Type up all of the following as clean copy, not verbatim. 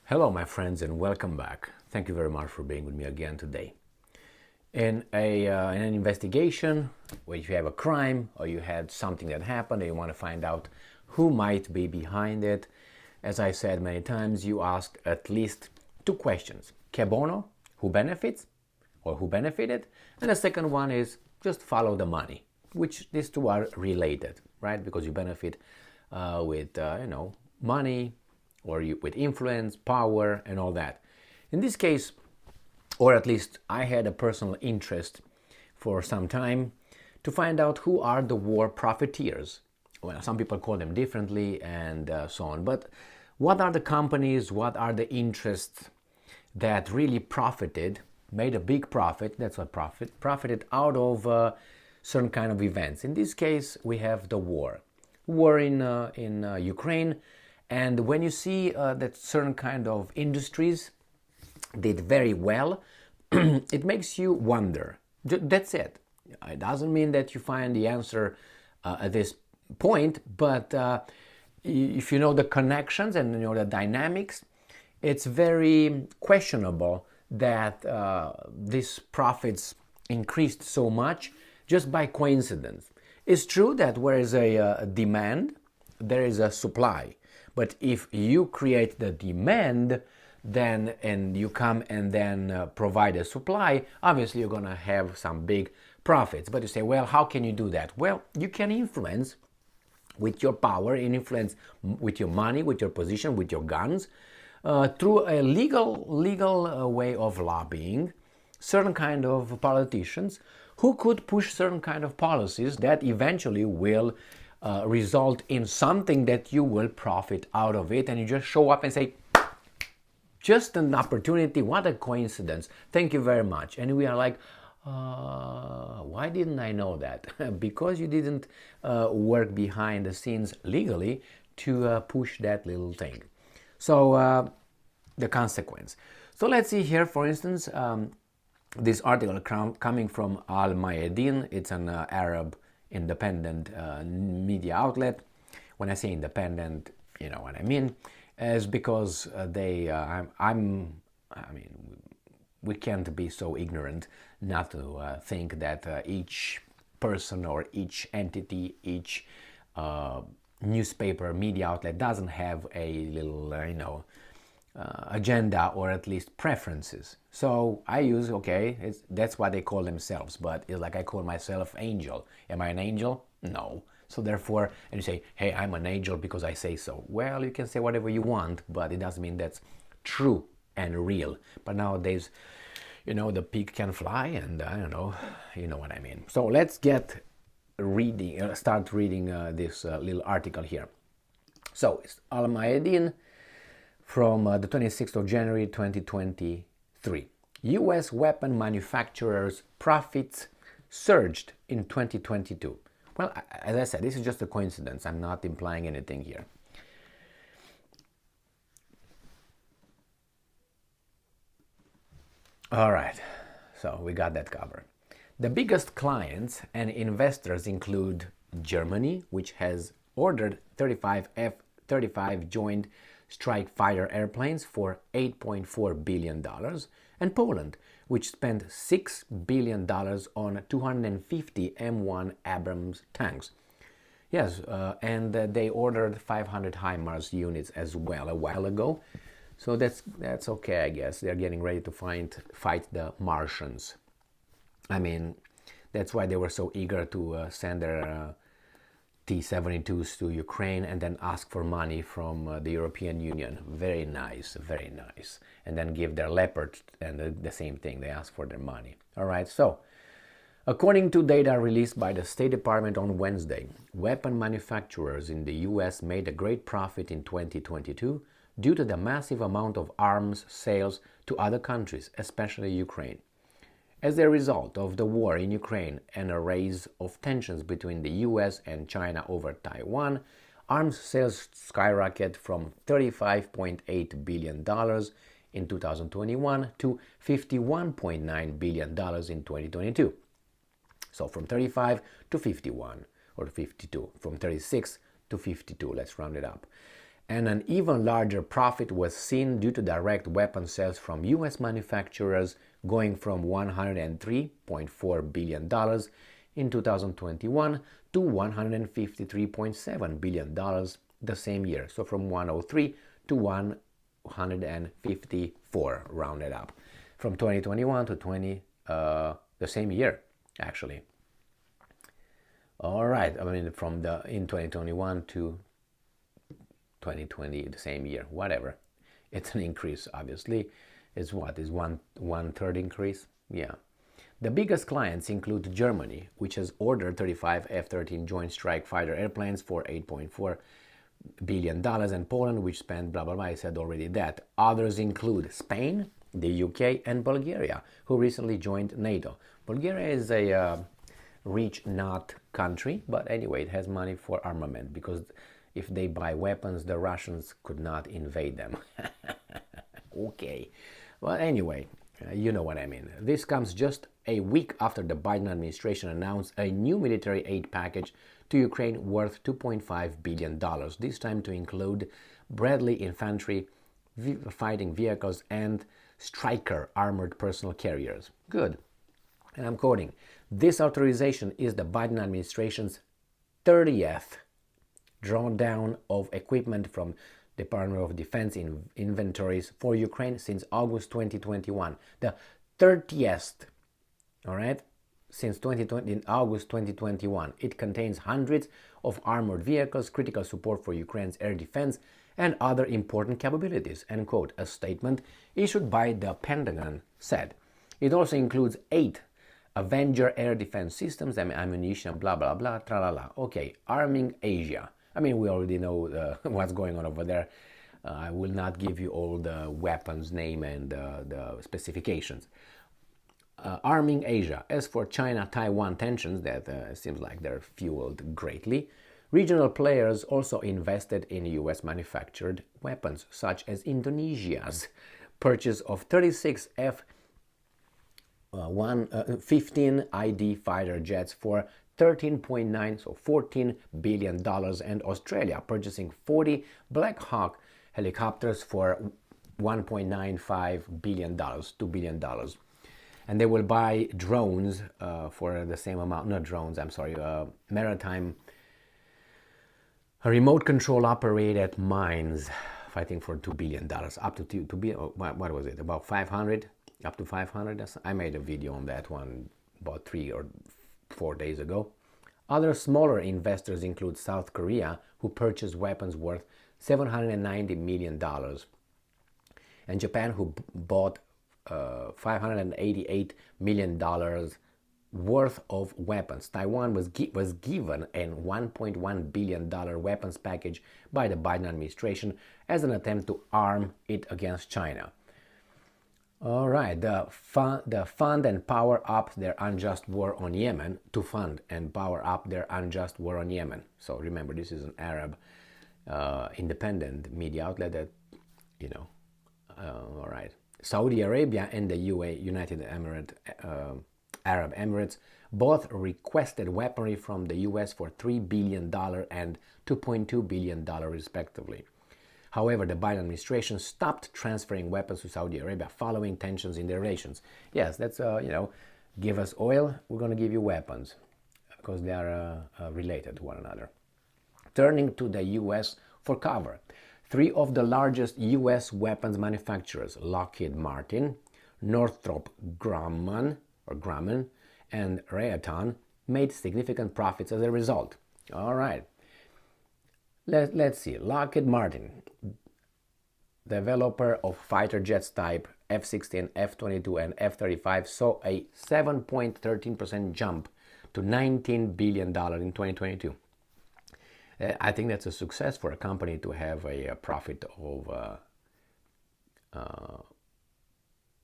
Hello, my friends, and welcome back. Thank you very much for being with me again today. In an investigation, where you have a crime or you had something that happened and you want to find out who might be behind it, as I said many times, you ask at least two questions. Que bono? Who benefits? Or who benefited? And the second one is just follow the money, which these two are related, right? Because you benefit with money, or with influence, power, and all that. In this case, or at least I had a personal interest for some time to find out who are the war profiteers. Well, some people call them differently and so on. But what are the companies, what are the interests that really profited, made a big profit, that's what profited out of certain kind of events. In this case, we have the war in Ukraine. And when you see that certain kind of industries did very well, it makes you wonder. That's it. It doesn't mean that you find the answer at this point, but if you know the connections and you know the dynamics, it's very questionable that these profits increased so much just by coincidence. It's true that where is a demand, there is a supply. But if you create the demand, then and you come and then provide a supply, obviously you're going to have some big profits. But you say, well, how can you do that? Well, you can influence with your power, and influence with your money, with your position, with your guns, through a legal way of lobbying certain kind of politicians who could push certain kind of policies that eventually will result in something that you will profit out of it, and you just show up and say, just an opportunity, what a coincidence, thank you very much. And we are like, why didn't I know that? Because you didn't work behind the scenes legally to push that little thing. So the consequence. So let's see here, for instance, this article coming from Al Mayadeen. It's an Arab independent media outlet. When I say independent, you know what I mean, is because we can't be so ignorant not to think that each person or each entity, each newspaper, media outlet doesn't have a little, agenda or at least preferences. So I use, that's what they call themselves, but it's like I call myself angel. Am I an angel? No. So therefore, and you say, hey, I'm an angel because I say so. Well, you can say whatever you want, but it doesn't mean that's true and real. But nowadays, the pig can fly, and I don't know, you know what I mean. So let's start reading this little article here. So it's Al Mayadeen from the 26th of January 2023. U.S. weapon manufacturers' profits surged in 2022. Well, as I said, this is just a coincidence. I'm not implying anything here. All right, so we got that covered. The biggest clients and investors include Germany, which has ordered 35 F-35 Joint Strike Fighter airplanes for $8.4 billion, and Poland, which spent $6 billion on 250 M1 Abrams tanks. Yes, and they ordered 500 HIMARS units as well a while ago. So that's okay, I guess. They're getting ready to fight the Martians. I mean, that's why they were so eager to send their T-72s to Ukraine and then ask for money from the European Union. Very nice, very nice. And then give their Leopard and the same thing. They ask for their money. All right, so according to data released by the State Department on Wednesday, weapon manufacturers in the U.S. made a great profit in 2022 due to the massive amount of arms sales to other countries, especially Ukraine. As a result of the war in Ukraine and a rise of tensions between the US and China over Taiwan, arms sales skyrocketed from $35.8 billion in 2021 to $51.9 billion in 2022. So from 35 to 51, or 52, from 36 to 52, let's round it up. And an even larger profit was seen due to direct weapon sales from U.S. manufacturers going from $103.4 billion in 2021 to $153.7 billion the same year. So from 103 to 154, rounded up. From 2021 to the same year, actually. All right, I mean, in 2021 to 2020, the same year, whatever. It's an increase, obviously. It's what is one third increase? Yeah. The biggest clients include Germany, which has ordered 35 F-13 Joint Strike Fighter airplanes for $8.4 billion, and Poland, which spent blah blah blah. I said already that. Others include Spain, the UK, and Bulgaria, who recently joined NATO. Bulgaria is a rich not country, but anyway, it has money for armament, because if they buy weapons, the Russians could not invade them. Okay. Well, anyway, you know what I mean. This comes just a week after the Biden administration announced a new military aid package to Ukraine worth $2.5 billion, this time to include Bradley infantry fighting vehicles and Stryker armored personal carriers. Good. And I'm quoting, "This authorization is the Biden administration's 30th drawdown of equipment from Department of Defense inventories for Ukraine since August 2021. The 30th, all right, since in August 2021. It contains hundreds of armored vehicles, critical support for Ukraine's air defense, and other important capabilities," end quote, a statement issued by the Pentagon said. It also includes 8 Avenger air defense systems and ammunition, blah, blah, blah, tra-la-la. Okay, arming Asia. I mean, we already know what's going on over there. I will not give you all the weapons name and the specifications. Arming Asia. As for China-Taiwan tensions, that seems like they're fueled greatly, regional players also invested in U.S. manufactured weapons, such as Indonesia's purchase of 36 F-15 ID fighter jets for $13.9, so $14 billion, and Australia purchasing 40 Black Hawk helicopters for $1.95 billion, $2 billion. And they will buy drones for the same amount, not drones, I'm sorry, maritime remote control operated mines, fighting for $2 billion, up to $2 billion, what was it, about 500, up to 500? I made a video on that one about 3 or 4 days ago. Other smaller investors include South Korea, who purchased weapons worth $790 million, and Japan, who bought $588 million worth of weapons. Taiwan was given a $1.1 billion weapons package by the Biden administration as an attempt to arm it against China. All right, to fund and power up their unjust war on Yemen. So remember, this is an Arab independent media outlet that, you know, all right. Saudi Arabia and the United Arab Emirates both requested weaponry from the U.S. for $3 billion and $2.2 billion respectively. However, the Biden administration stopped transferring weapons to Saudi Arabia following tensions in their relations. Yes, that's, give us oil, we're going to give you weapons, because they are related to one another. Turning to the U.S. for cover, 3 of the largest U.S. weapons manufacturers, Lockheed Martin, Northrop Grumman, and Raytheon, made significant profits as a result. All right. Let's see. Lockheed Martin, developer of fighter jets type F-16, F-22, and F-35, saw a 7.13% jump to $19 billion in 2022. I think that's a success for a company to have a profit of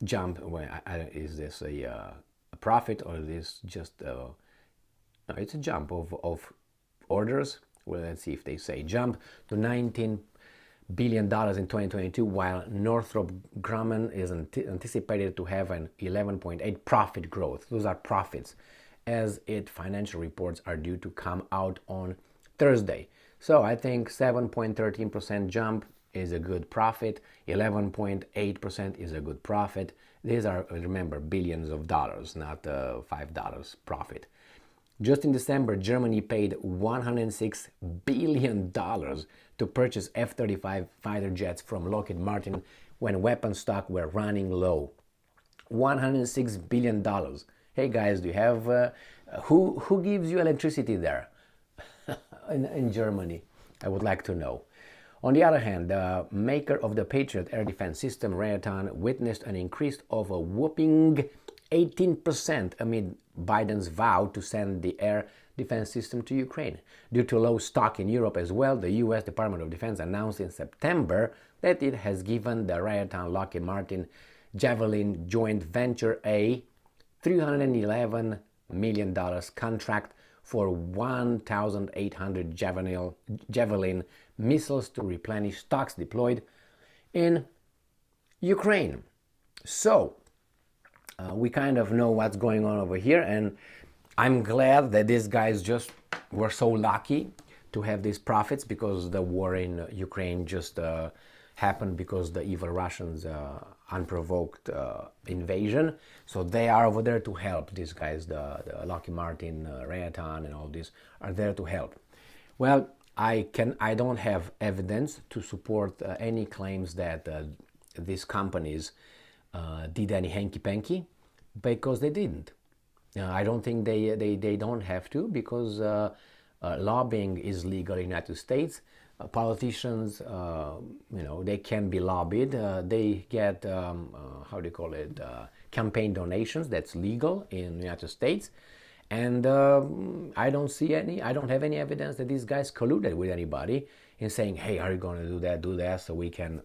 jump. Is this a profit, or is this just no, it's a jump of orders. Well, let's see if they say jump to $19 billion in 2022, while Northrop Grumman is anticipated to have an 11.8 profit growth. Those are profits, as its financial reports are due to come out on Thursday. So I think 7.13% jump is a good profit, 11.8% is a good profit. These are, remember, billions of dollars, not $5 profit. Just in December, Germany paid $106 billion to purchase F-35 fighter jets from Lockheed Martin when weapon stock were running low. $106 billion. Hey guys, do you have, who gives you electricity there in Germany? I would like to know. On the other hand, the maker of the Patriot air defense system, Raytheon, witnessed an increase of a whopping 18% amid Biden's vow to send the air defense system to Ukraine. Due to low stock in Europe as well, the US Department of Defense announced in September that it has given the Raytheon Lockheed Martin Javelin joint venture a $311 million contract for 1,800 Javelin missiles to replenish stocks deployed in Ukraine. So, we kind of know what's going on over here, and I'm glad that these guys just were so lucky to have these profits, because the war in Ukraine just happened because the evil Russians unprovoked invasion. So they are over there to help. These guys, the Lockheed Martin, Raytheon, and all these are there to help. Well, I don't have evidence to support any claims that these companies did any hanky-panky, because they didn't. I don't think they don't have to, because lobbying is legal in the United States. Politicians, they can be lobbied. They get, how do you call it, campaign donations. That's legal in the United States. And I don't have any evidence that these guys colluded with anybody in saying, hey, are you going to do that so we can,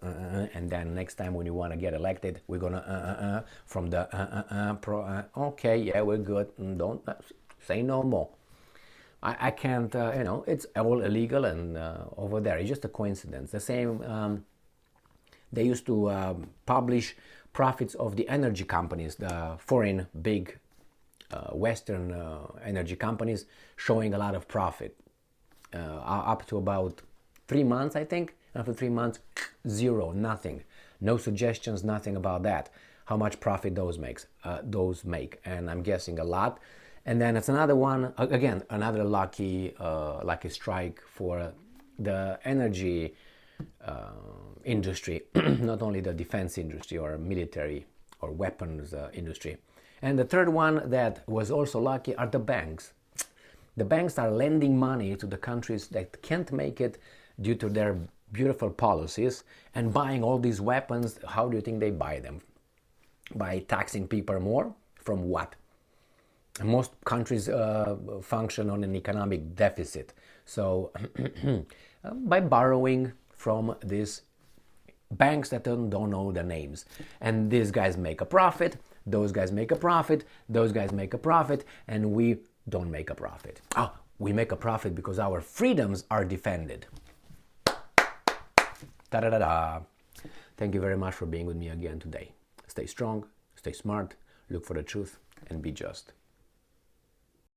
and then next time when you want to get elected, we're going to, from the, okay, yeah, we're good, don't say no more. I can't, it's all illegal, and over there, it's just a coincidence. The same, they used to publish profits of the energy companies, the foreign big Western energy companies, showing a lot of profit, up to about 3 months, I think. After 3 months, zero, nothing, no suggestions, nothing about that. How much profit those make, and I'm guessing a lot. And then it's another one, again, another lucky strike for the energy industry, not only the defense industry or military or weapons industry. And the third one that was also lucky are the banks. The banks are lending money to the countries that can't make it due to their beautiful policies and buying all these weapons. How do you think they buy them? By taxing people more? From what? Most countries function on an economic deficit. So by borrowing from these banks that don't know the names. And these guys make a profit, those guys make a profit, those guys make a profit, and we don't make a profit. We make a profit because our freedoms are defended. Ta-da-da-da. Thank you very much for being with me again today. Stay strong, stay smart, look for the truth, and be just.